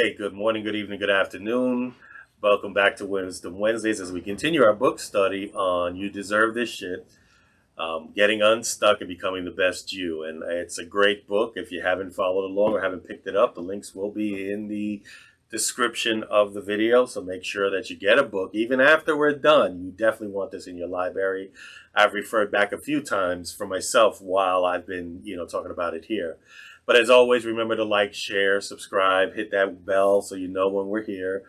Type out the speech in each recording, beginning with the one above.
Hey, good morning, good evening, good afternoon. Welcome back to Wisdom Wednesdays as we continue our book study on You Deserve This Shit, Getting Unstuck and Becoming the Best You. And it's a great book. If you haven't followed along or haven't picked it up, the links will be in the description of the video. So make sure that you get a book. Even after we're done, you definitely want this in your library. I've referred back a few times for myself while I've been, talking about it here. But as always, remember to like, share, subscribe, hit that bell so you know when we're here,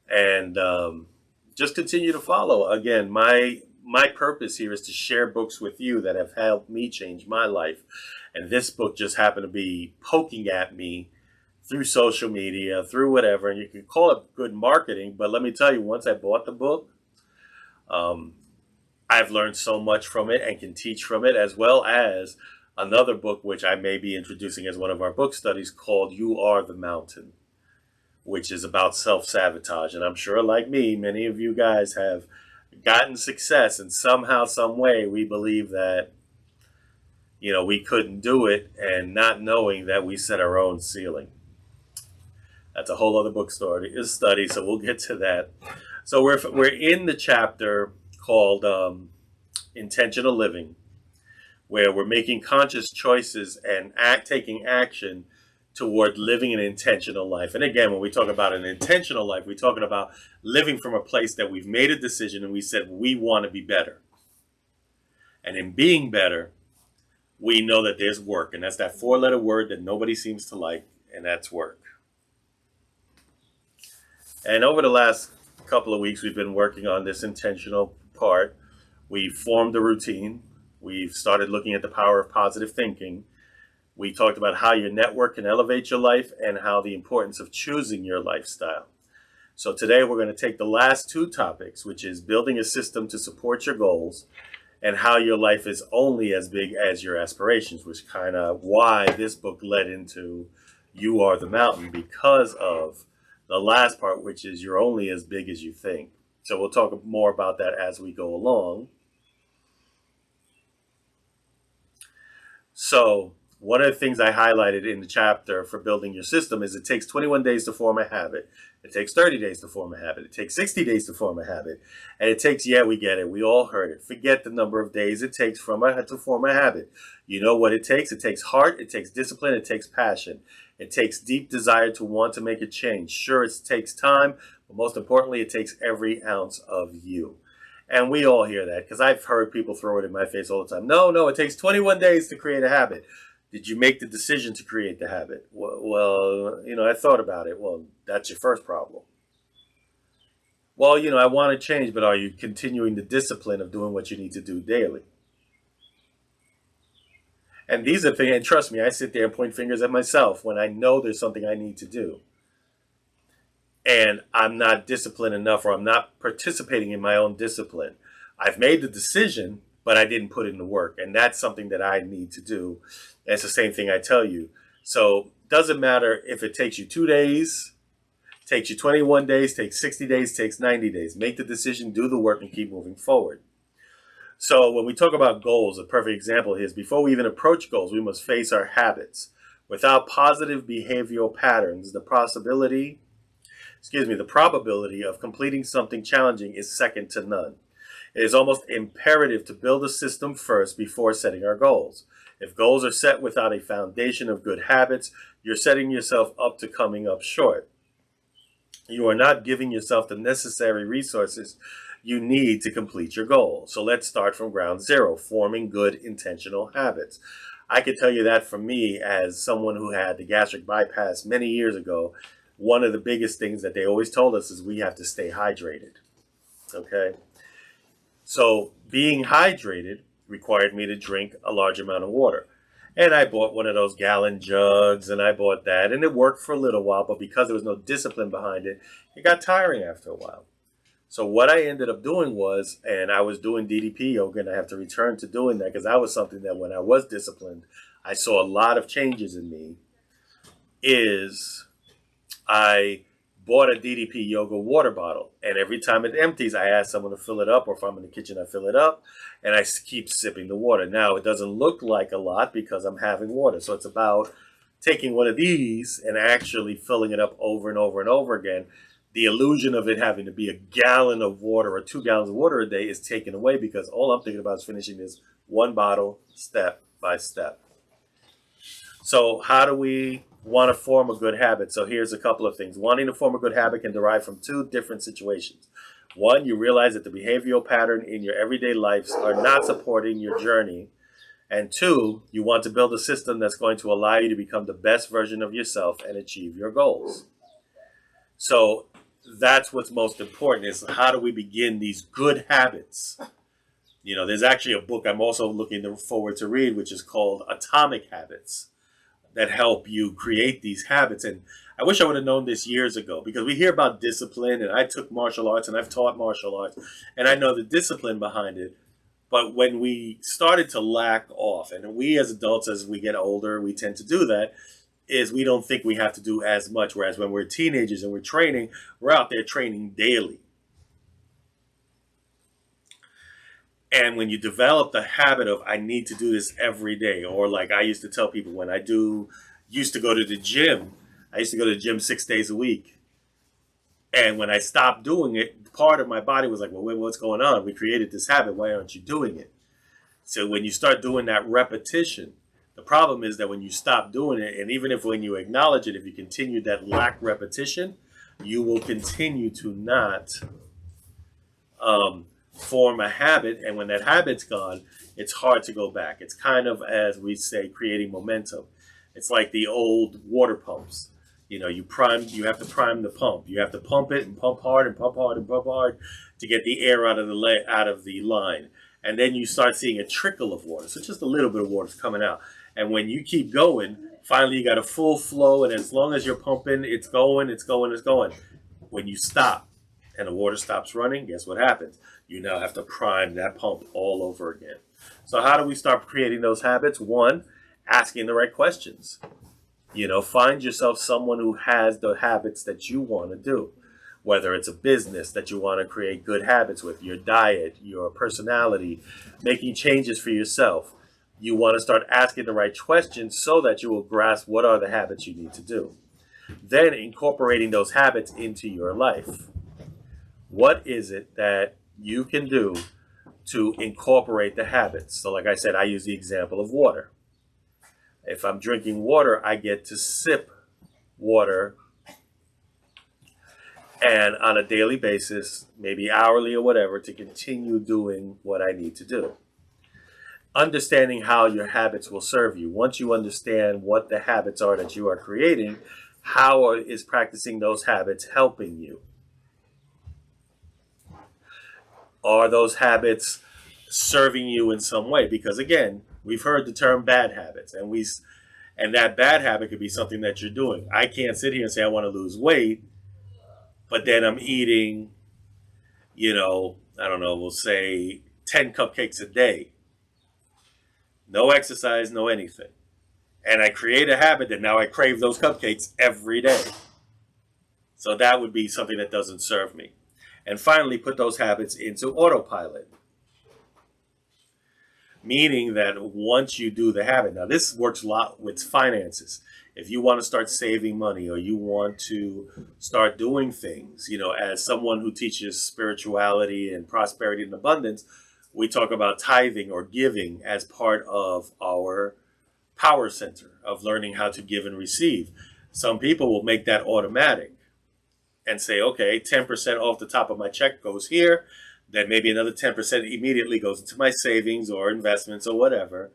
and just continue to follow. Again, my purpose here is to share books with you that have helped me change my life, and this book just happened to be poking at me through social media, through whatever, and you can call it good marketing. But let me tell you, once I bought the book, um, I've learned so much from it and can teach from it, as well as another book which I may be introducing as one of our book studies called You Are the Mountain, which is about self-sabotage. And I'm sure, like me, many of you guys have gotten success and somehow, some way, we believe that, we couldn't do it, and not knowing that we set our own ceiling. That's a whole other book study, so we'll get to that. So we're in the chapter called Intentional Living, where we're making conscious choices and taking action toward living an intentional life. And again, when we talk about an intentional life, we're talking about living from a place that we've made a decision and we said we want to be better. And in being better, we know that there's work. And that's that four-letter word that nobody seems to like, and that's work. And over the last couple of weeks, we've been working on this intentional part. We've formed a routine. We've started looking at the power of positive thinking. We talked about how your network can elevate your life and how the importance of choosing your lifestyle. So today we're going to take the last two topics, which is building a system to support your goals and how your life is only as big as your aspirations, which kind of why this book led into You Are the Mountain, because of the last part, which is you're only as big as you think. So we'll talk more about that as we go along. So one of the things I highlighted in the chapter for building your system is it takes 21 days to form a habit. It takes 30 days to form a habit. It takes 60 days to form a habit. And it takes, we get it. We all heard it. Forget the number of days it takes to form a habit. You know what it takes? It takes heart. It takes discipline. It takes passion. It takes deep desire to want to make a change. Sure, it takes time, but most importantly, it takes every ounce of you. And we all hear that because I've heard people throw it in my face all the time. No, it takes 21 days to create a habit. Did you make the decision to create the habit? Well, I thought about it. Well, that's your first problem. Well, I want to change, but are you continuing the discipline of doing what you need to do daily? And these are things, and trust me, I sit there and point fingers at myself when I know there's something I need to do. And I'm not disciplined enough, or I'm not participating in my own discipline. I've made the decision, but I didn't put in the work. And that's something that I need to do. And it's the same thing I tell you. So it doesn't matter if it takes you 2 days, takes you 21 days, takes 60 days, takes 90 days. Make the decision, do the work, and keep moving forward. So when we talk about goals, a perfect example is before we even approach goals, we must face our habits. Without positive behavioral patterns, the probability of completing something challenging is second to none. It is almost imperative to build a system first before setting our goals. If goals are set without a foundation of good habits, you're setting yourself up to coming up short. You are not giving yourself the necessary resources you need to complete your goal. So let's start from ground zero, forming good intentional habits. I can tell you that for me, as someone who had the gastric bypass many years ago, one of the biggest things that they always told us is we have to stay hydrated. Okay? So being hydrated required me to drink a large amount of water. And I bought one of those gallon jugs, and I bought that, and it worked for a little while, but because there was no discipline behind it, it got tiring after a while. So what I ended up doing was, and I was doing DDP yoga, and I have to return to doing that because that was something that when I was disciplined, I saw a lot of changes in me, is I bought a DDP yoga water bottle, and every time it empties, I ask someone to fill it up, or if I'm in the kitchen, I fill it up, and I keep sipping the water. Now, it doesn't look like a lot because I'm having water, so it's about taking one of these and actually filling it up over and over and over again, the illusion of it having to be a gallon of water or 2 gallons of water a day is taken away, because all I'm thinking about is finishing this one bottle step by step. So how do we want to form a good habit? So here's a couple of things. Wanting to form a good habit can derive from two different situations. One, you realize that the behavioral pattern in your everyday lives are not supporting your journey. And two, you want to build a system that's going to allow you to become the best version of yourself and achieve your goals. So that's what's most important, is how do we begin these good habits? There's actually a book I'm also looking forward to read, which is called Atomic Habits, that help you create these habits. And I wish I would have known this years ago, because we hear about discipline, and I took martial arts and I've taught martial arts, and I know the discipline behind it. But when we started to lack off, and we as adults, as we get older, we tend to do that, is we don't think we have to do as much. Whereas when we're teenagers and we're training, we're out there training daily. And when you develop the habit of, I need to do this every day, or like I used to tell people when used to go to the gym, I used to go to the gym 6 days a week. And when I stopped doing it, part of my body was like, well, wait, what's going on? We created this habit. Why aren't you doing it? So when you start doing that repetition, the problem is that when you stop doing it, and even if when you acknowledge it, if you continue that lack repetition, you will continue to not form a habit. And when that habit's gone, it's hard to go back. It's kind of, as we say, creating momentum. It's like the old water pumps. You have to prime the pump. You have to pump it and pump hard and pump hard and pump hard to get the air out of the line. And then you start seeing a trickle of water. So just a little bit of water is coming out. And when you keep going, finally you got a full flow. And as long as you're pumping, it's going, it's going, it's going. When you stop and the water stops running, guess what happens? You now have to prime that pump all over again. So how do we start creating those habits? One, asking the right questions. Find yourself someone who has the habits that you want to do, whether it's a business that you want to create good habits with, your diet, your personality, making changes for yourself. You want to start asking the right questions so that you will grasp what are the habits you need to do. Then incorporating those habits into your life. What is it that you can do to incorporate the habits? So like I said, I use the example of water. If I'm drinking water, I get to sip water, and on a daily basis, maybe hourly or whatever, to continue doing what I need to do. Understanding how your habits will serve you. Once you understand what the habits are that you are creating, how is practicing those habits helping you? Are those habits serving you in some way? Because again, we've heard the term bad habits, and that bad habit could be something that you're doing. I can't sit here and say I want to lose weight, but then I'm eating, I don't know, we'll say 10 cupcakes a day. No exercise, no anything. And I create a habit that now I crave those cupcakes every day. So that would be something that doesn't serve me. And finally, put those habits into autopilot. Meaning that once you do the habit, now this works a lot with finances. If you want to start saving money, or you want to start doing things, as someone who teaches spirituality and prosperity and abundance, we talk about tithing or giving as part of our power center of learning how to give and receive. Some people will make that automatic and say, okay, 10% off the top of my check goes here. Then maybe another 10% immediately goes into my savings or investments or whatever.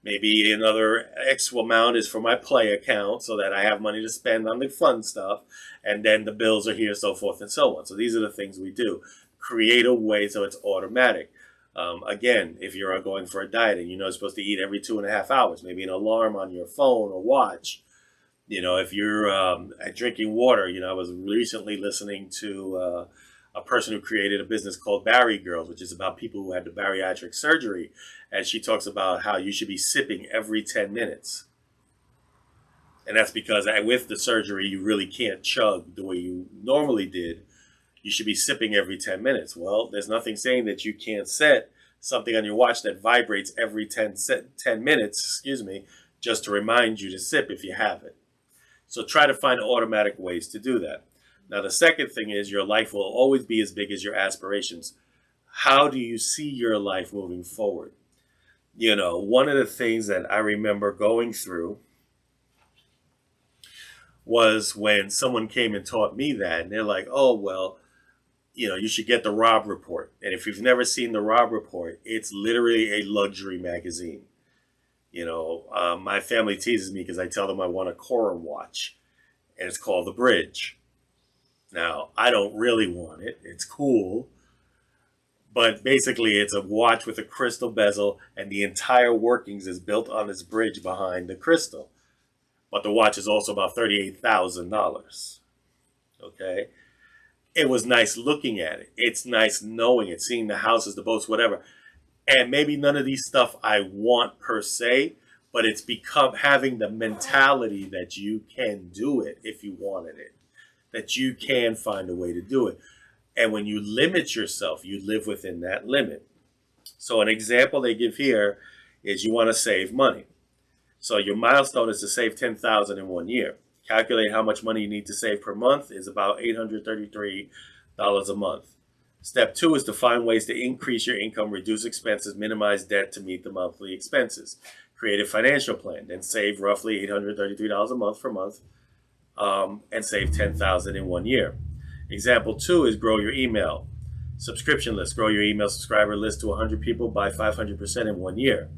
Maybe another X amount is for my play account so that I have money to spend on the fun stuff. And then the bills are here, so forth and so on. So these are the things we do. Create a way so it's automatic. Again, if you're going for a diet and you're supposed to eat every 2.5 hours, maybe an alarm on your phone or watch. If you're drinking water, I was recently listening to a person who created a business called Barry Girls, which is about people who had the bariatric surgery. And she talks about how you should be sipping every 10 minutes. And that's because with the surgery, you really can't chug the way you normally did. You should be sipping every 10 minutes. Well, there's nothing saying that you can't set something on your watch that vibrates every 10 minutes, just to remind you to sip if you haven't. So try to find automatic ways to do that. Now, the second thing is your life will always be as big as your aspirations. How do you see your life moving forward? One of the things that I remember going through was when someone came and taught me that, and they're like, oh, well, you should get the Robb Report. And if you've never seen the Robb Report, it's literally a luxury magazine. My family teases me because I tell them I want a Corum watch, and it's called The Bridge. Now, I don't really want it. It's cool. But basically, it's a watch with a crystal bezel, and the entire workings is built on this bridge behind the crystal. But the watch is also about $38,000. Okay? It was nice looking at it. It's nice knowing it, seeing the houses, the boats, whatever. And maybe none of these stuff I want per se, but it's become having the mentality that you can do it if you wanted it, that you can find a way to do it. And when you limit yourself, you live within that limit. So an example they give here is you want to save money. So your milestone is to save $10,000 in 1 year. Calculate how much money you need to save per month is about $833 a month. Step 2 is to find ways to increase your income, reduce expenses, minimize debt to meet the monthly expenses. Create a financial plan, then save roughly $833 a month per month, and save $10,000 in 1 year. Example 2 is grow your email subscription list. Grow your email subscriber list to 100 people by 500% in 1 year.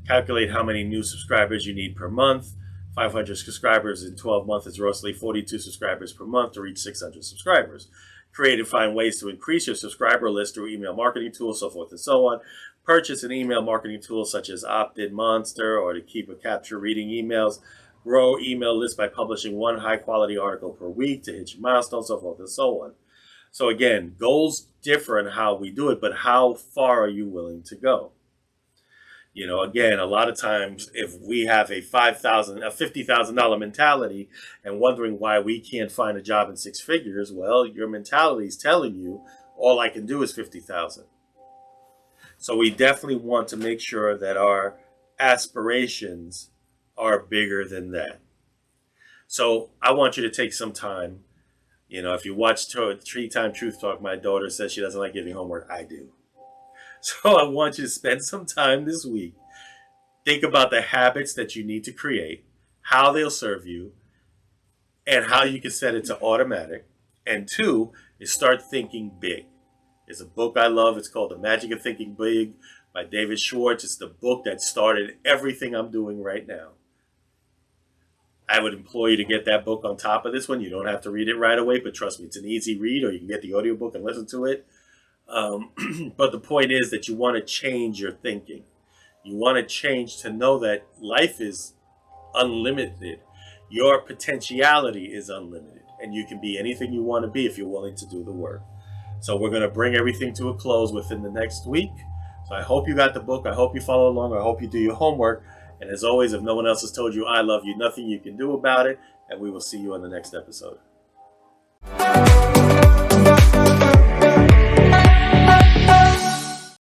Calculate how many new subscribers you need per month. 500 subscribers in 12 months is roughly 42 subscribers per month to reach 600 subscribers. Create and find ways to increase your subscriber list through email marketing tools, so forth and so on. Purchase an email marketing tool such as Opt-in Monster or to keep or capture reading emails. Grow email list by publishing one high-quality article per week to hit your milestone, so forth and so on. So again, goals differ in how we do it, but how far are you willing to go? Again, a lot of times if we have a $50,000 mentality and wondering why we can't find a job in six figures, well, your mentality is telling you all I can do is 50,000. So we definitely want to make sure that our aspirations are bigger than that. So I want you to take some time. If you watch Tree Time Truth Talk, my daughter says she doesn't like giving homework. I do. So I want you to spend some time this week. Think about the habits that you need to create, how they'll serve you, and how you can set it to automatic. And 2 is start thinking big. There's a book I love. It's called The Magic of Thinking Big by David Schwartz. It's the book that started everything I'm doing right now. I would implore you to get that book on top of this one. You don't have to read it right away, but trust me, it's an easy read, or you can get the audiobook and listen to it. But the point is that you want to change your thinking. You want to change to know that life is unlimited. Your potentiality is unlimited, and you can be anything you want to be if you're willing to do the work. So we're going to bring everything to a close within the next week. So I hope you got the book. I hope you follow along. I hope you do your homework. And as always, if no one else has told you I love you, nothing you can do about it. And we will see you on the next episode.